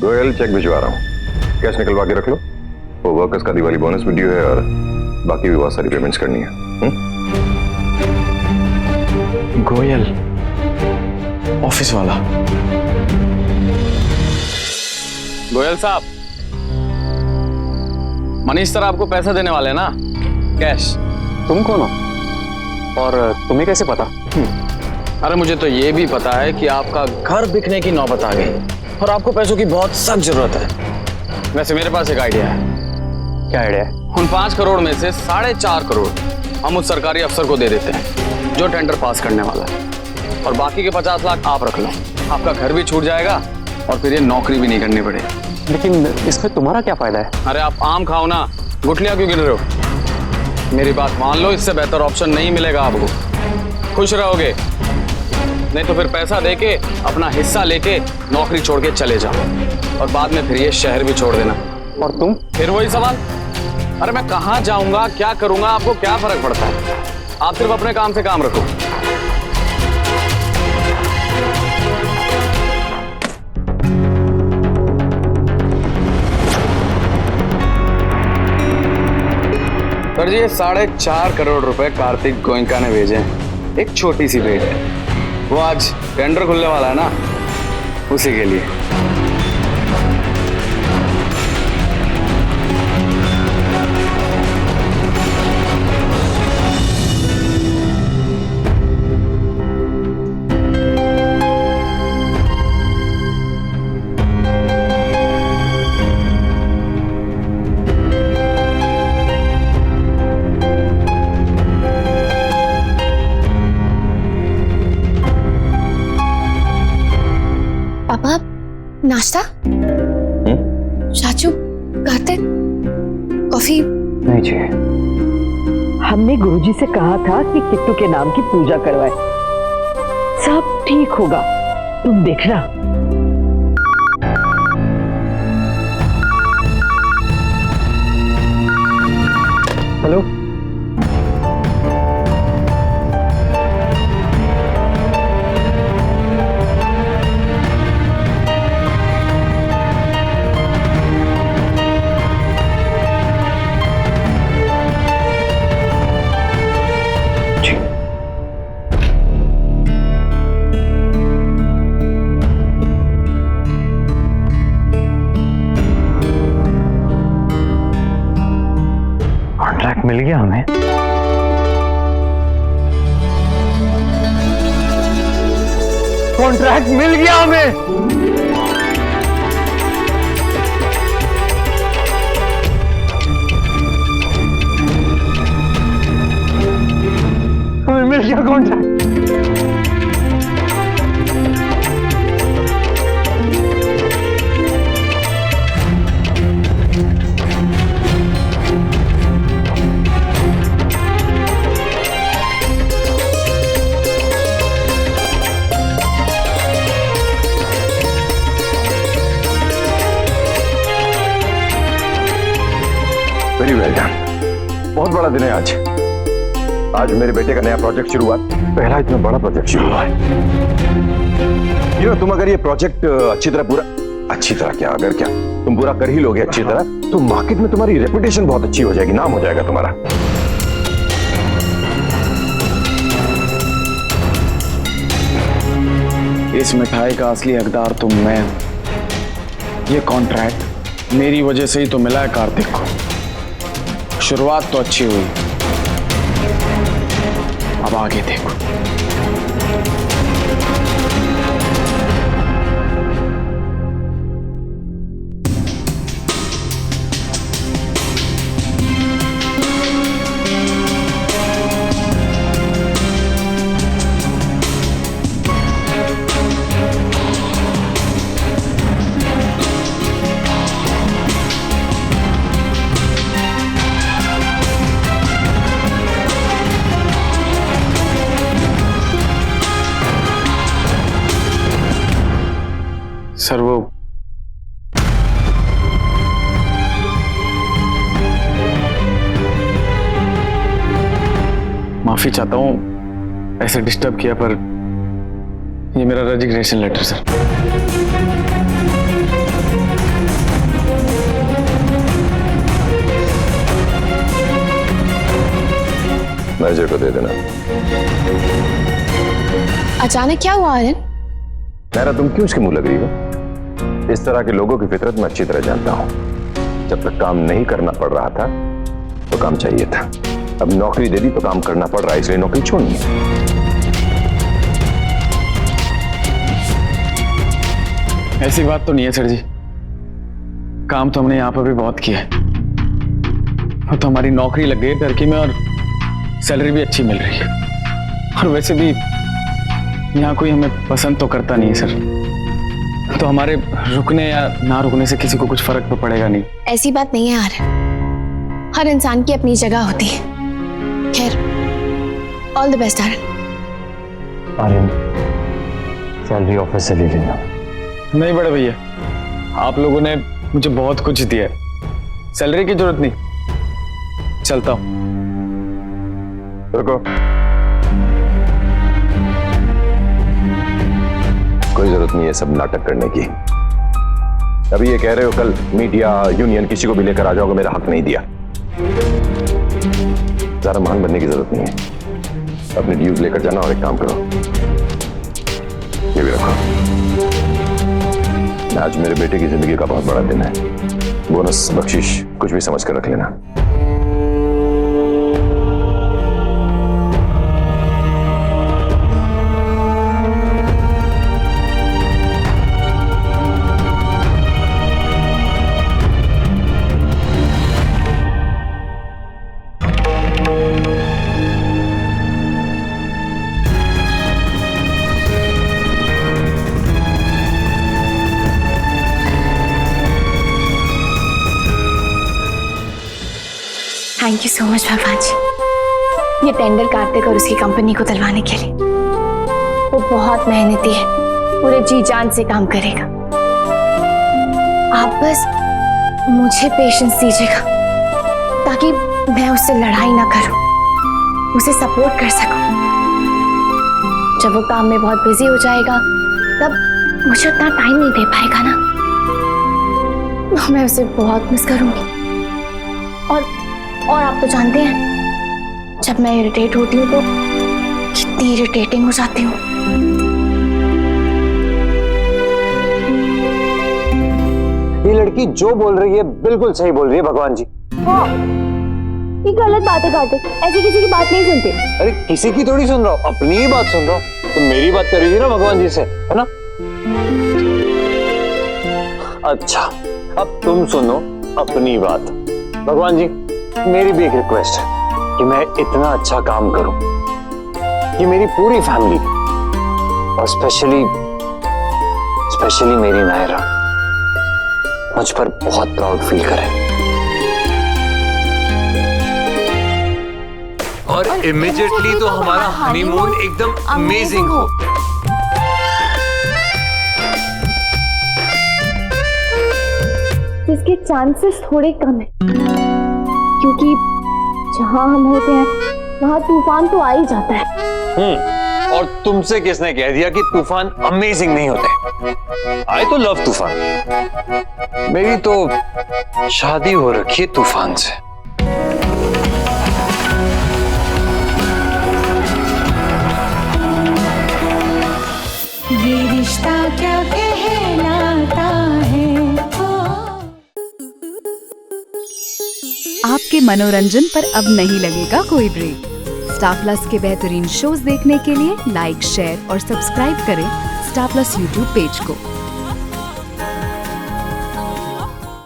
Goyal check भिजवा रहा हूँ, कैश निकलवा के रख लो। वो वर्कर्स का दिवाली बोनस भी ड्यू है और बाकी भी बहुत सारी पेमेंट्स करनी है। गोयल ऑफिस वाला। गोयल साहब, मनीष सर आपको पैसा देने वाले हैं ना, कैश। तुम कौन हो और तुम्हें कैसे पता? अरे मुझे तो ये भी पता है कि आपका घर बिकने की नौबत आ गई और आपको पैसों की बहुत सख्त जरूरत है। वैसे मेरे पास एक आइडिया है। क्या आइडिया है? उन 5 करोड़ में से 4.5 करोड़ हम उस सरकारी अफसर को दे देते हैं जो टेंडर पास करने वाला है, और बाकी के 50 लाख आप रख लो। आपका घर भी छूट जाएगा और फिर ये नौकरी भी नहीं करनी पड़ेगी। लेकिन इसमें तुम्हारा क्या फायदा है? अरे आप आम खाओ ना, गुठलियां क्यों गिन रहे हो? मेरी बात मान लो, इससे बेहतर ऑप्शन नहीं मिलेगा आपको। खुश रहोगे, नहीं तो फिर पैसा देके अपना हिस्सा लेके नौकरी छोड़ के चले जाओ और बाद में फिर ये शहर भी छोड़ देना। और तुम? फिर वही सवाल। अरे मैं कहाँ जाऊंगा, क्या करूंगा, आपको क्या फर्क पड़ता है? आप सिर्फ अपने काम से काम रखो। सर जी, ये 4.5 करोड़ रुपए कार्तिक गोयनका ने भेजे हैं, एक छोटी सी भेंट है। वो आज टेंडर खुलने वाला है ना, उसी के लिए। पापा, नाश्ता? चाचू, कार्तिक, कॉफी? नहीं चाहिए। हमने गुरुजी से कहा था कि किट्टू के नाम की पूजा करवाए। सब ठीक होगा, तुम देखना। हेलो, कॉन्ट्रैक्ट मिल गया हमें। कॉन्ट्रैक्ट मिल गया हमें। हमें मिल गया कॉन्ट्रैक्ट। Very well done. बहुत बड़ा दिन है आज। आज मेरे बेटे का नया प्रोजेक्ट शुरू हुआ, पहला इतना बड़ा प्रोजेक्ट शुरू हुआ है। तुम अगर ये प्रोजेक्ट अच्छी तरह क्या, अगर क्या तुम पूरा कर ही लोगे अच्छी तरह, तो मार्केट में तुम्हारी रेपुटेशन बहुत अच्छी हो जाएगी, नाम हो जाएगा तुम्हारा। इस मिठाई का असली हकदार तो मैं हूं। ये कॉन्ट्रैक्ट मेरी वजह से ही तो मिला है कार्तिक को। शुरुआत तो अच्छी हुई, अब आगे देखो। सर वो माफी चाहता हूं ऐसे डिस्टर्ब किया, पर ये मेरा रेजिग्नेशन लेटर सर। मैनेजर को दे देना। अचानक क्या हुआ आर्यन? नायरा, तुम क्यों उसके मुंह लग रही हो? इस तरह के लोगों की फितरत मैं अच्छी तरह जानता हूं। जब तक काम नहीं करना पड़ रहा था तो काम चाहिए था, अब नौकरी दे दी तो काम करना पड़ रहा है, इसलिए नौकरी छोड़नी है। ऐसी बात तो नहीं है सर जी, काम तो हमने यहाँ पर भी बहुत किया है। तो हमारी नौकरी लग गई है टर्की में और सैलरी भी अच्छी मिल रही है। और वैसे भी यहाँ कोई हमें पसंद तो करता नहीं है सर, तो हमारे रुकने या ना रुकने से किसी को कुछ फर्क तो पड़ेगा नहीं। ऐसी बात नहीं है आर्यन, हर इंसान की अपनी जगह होती है। खैर, all the best Aryan. Aryan, salary office से ले लेना। नहीं बड़े भैया, आप लोगों ने मुझे बहुत कुछ दिया है, सैलरी की जरूरत नहीं। चलता हूं। रुको, कोई जरूरत नहीं है सब नाटक करने की। अभी ये कह रहे हो कल मीडिया यूनियन किसी को भी लेकर आ जाओगे, मेरा हक नहीं दिया। ज्यादा महान बनने की जरूरत नहीं है, अपने ड्यूज लेकर जाना और एक काम करो, ये भी रखो। आज मेरे बेटे की जिंदगी का बहुत बड़ा दिन है, बोनस बख्शिश कुछ भी समझ कर रख लेना। थैंक यू सो मच भगवान जी, ये टेंडर कार्तिक और उसकी कंपनी को दिलवाने के लिए। वो बहुत मेहनती है, पूरे जी जान से काम करेगा। आप बस मुझे पेशेंस दीजिएगा ताकि मैं उससे लड़ाई ना करूं, उसे सपोर्ट कर सकूं। जब वो काम में बहुत बिजी हो जाएगा तब मुझे उतना टाइम नहीं दे पाएगा ना, मैं उसे बहुत मिस करूंगी। और आप तो जानते हैं जब मैं इरिटेट होती हूँ तो कितनी इरिटेटिंग हो जाती हूँ। ये लड़की जो बोल रही है बिल्कुल सही बोल रही है भगवान जी। हाँ, ये गलत बात है कार्तिक, ऐसे किसी की बात नहीं सुनते। अरे किसी की थोड़ी सुन रहा हूँ, अपनी ही बात सुन रहा हूँ। तो मेरी बात करी थी ना भगवान जी से, है ना? अच्छा, अब तुम सुनो अपनी बात। भगवान जी, मेरी भी एक रिक्वेस्ट है कि मैं इतना अच्छा काम करूं कि मेरी पूरी फैमिली और स्पेशली मेरी नायरा मुझ पर बहुत प्राउड फील करे और इमीडिएटली तो हमारा हनीमून एकदम अमेजिंग हो। जिसके चांसेस थोड़े कम है, क्योंकि जहां हम होते हैं वहां तूफान तो आ ही जाता है। और तुमसे किसने कह दिया कि तूफान अमेजिंग नहीं होते? आई तो लव तूफान, मेरी तो शादी हो रखी है तूफान से। ये रिश्ता क्या कहलाता है। आपके मनोरंजन पर अब नहीं लगेगा कोई ब्रेक। स्टार प्लस के बेहतरीन शोज देखने के लिए लाइक, शेयर और सब्सक्राइब करें स्टार प्लस यूट्यूब पेज को।